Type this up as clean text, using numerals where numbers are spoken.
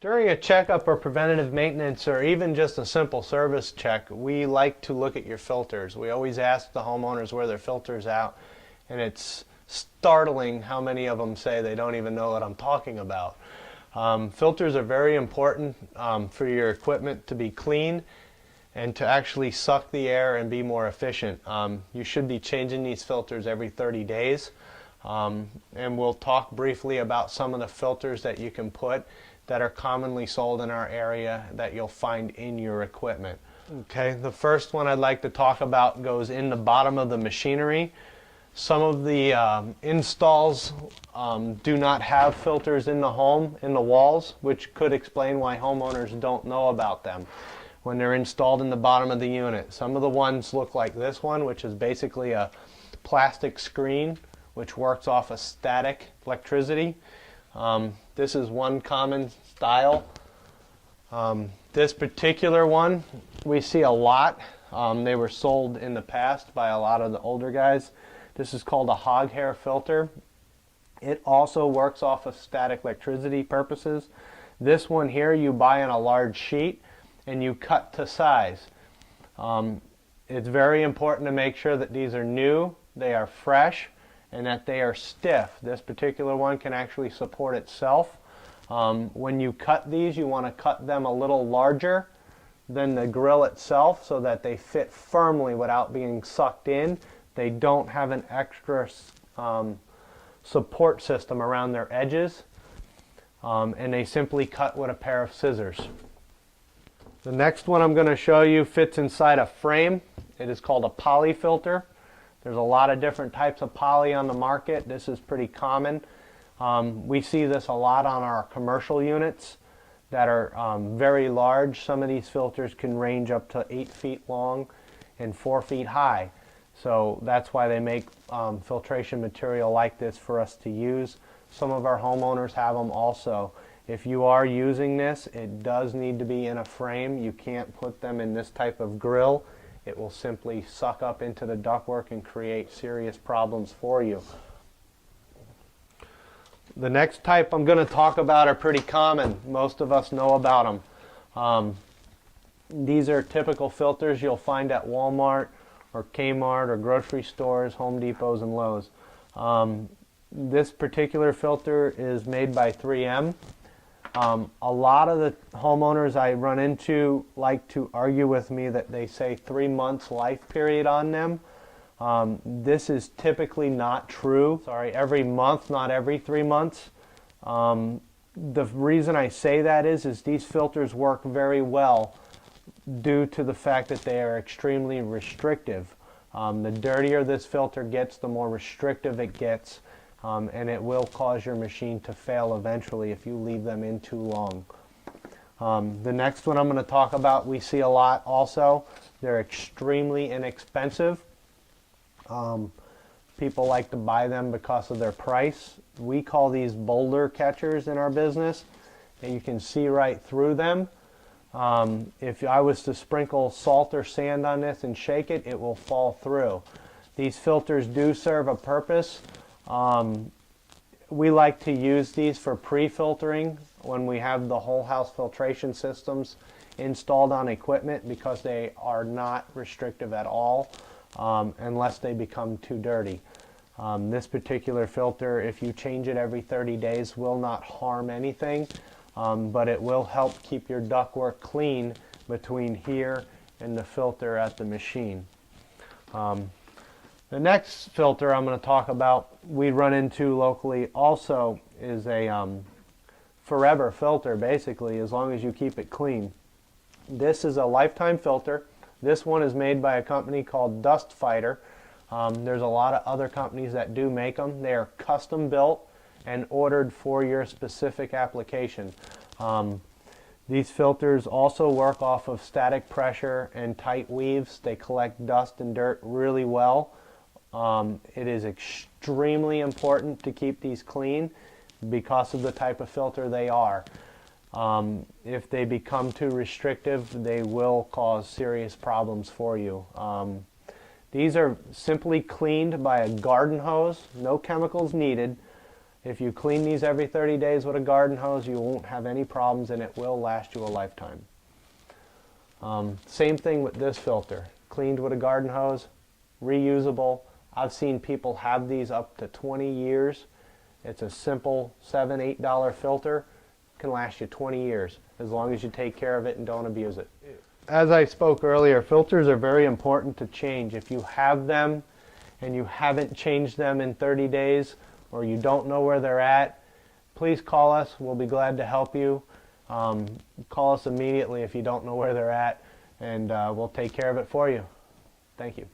During a checkup or preventative maintenance or even just a simple service check, we like to look at your filters. We always ask the homeowners where their filter's out, and it's startling how many of them say they don't even know what I'm talking about. Filters are very important for your equipment to be clean and to actually suck the air and be more efficient. You should be changing these filters every 30 days. And we'll talk briefly about some of the filters that you can put that are commonly sold in our area that you'll find in your equipment. Okay, the first one I'd like to talk about goes in the bottom of the machinery. Some of the installs do not have filters in the home, in the walls, which could explain why homeowners don't know about them when they're installed in the bottom of the unit. Some of the ones look like this one, which is basically a plastic screen which works off of static electricity. This is one common style. This particular one we see a lot. They were sold in the past by a lot of the older guys. This is called a Hog Hair Filter. It also works off of static electricity purposes. This one here you buy in a large sheet and you cut to size. It's very important to make sure that these are new, they are fresh, and that they are stiff. This particular one can actually support itself. When you cut these, you want to cut them a little larger than the grill itself so that they fit firmly without being sucked in. They don't have an extra support system around their edges, and they simply cut with a pair of scissors. The next one I'm going to show you fits inside a frame. It is called a poly filter. There's a lot of different types of poly on the market. This is pretty common. We see this a lot on our commercial units that are very large. Some of these filters can range up to 8 feet long and 4 feet high. So that's why they make filtration material like this for us to use. Some of our homeowners have them also. If you are using this, it does need to be in a frame. You can't put them in this type of grill. It will simply suck up into the ductwork and create serious problems for you. The next type I'm going to talk about are pretty common. Most of us know about them. These are typical filters you'll find at Walmart or Kmart or grocery stores, Home Depots and Lowe's. This particular filter is made by 3M. A lot of the homeowners I run into like to argue with me that they say 3 months life period on them. This is typically not true. Sorry, every month, not every 3 months. The reason I say that is these filters work very well due to the fact that they are extremely restrictive. The dirtier this filter gets, the more restrictive it gets. And it will cause your machine to fail eventually if you leave them in too long. The next one I'm going to talk about we see a lot also. They're extremely inexpensive. People like to buy them because of their price. We call these Boulder Catchers in our business, and you can see right through them. If I was to sprinkle salt or sand on this and shake it, it will fall through. These filters do serve a purpose. We like to use these for pre-filtering when we have the whole house filtration systems installed on equipment because they are not restrictive at all unless they become too dirty. This particular filter, if you change it every 30 days, will not harm anything, but it will help keep your ductwork clean between here and the filter at the machine. The next filter I'm going to talk about we run into locally also is a forever filter, basically, as long as you keep it clean. This is a lifetime filter. This one is made by a company called Dust Fighter. There's a lot of other companies that do make them. They are custom built and ordered for your specific application. These filters also work off of static pressure and tight weaves. They collect dust and dirt really well. It is extremely important to keep these clean because of the type of filter they are. If they become too restrictive, they will cause serious problems for you. These are simply cleaned by a garden hose, no chemicals needed. If you clean these every 30 days with a garden hose, you won't have any problems and it will last you a lifetime. Same thing with this filter. Cleaned with a garden hose, reusable. I've seen people have these up to 20 years. It's a simple $7, $8 filter. Can last you 20 years as long as you take care of it and don't abuse it. As I spoke earlier, filters are very important to change. If you have them and you haven't changed them in 30 days or you don't know where they're at, please call us. We'll be glad to help you. Call us immediately if you don't know where they're at, and we'll take care of it for you. Thank you.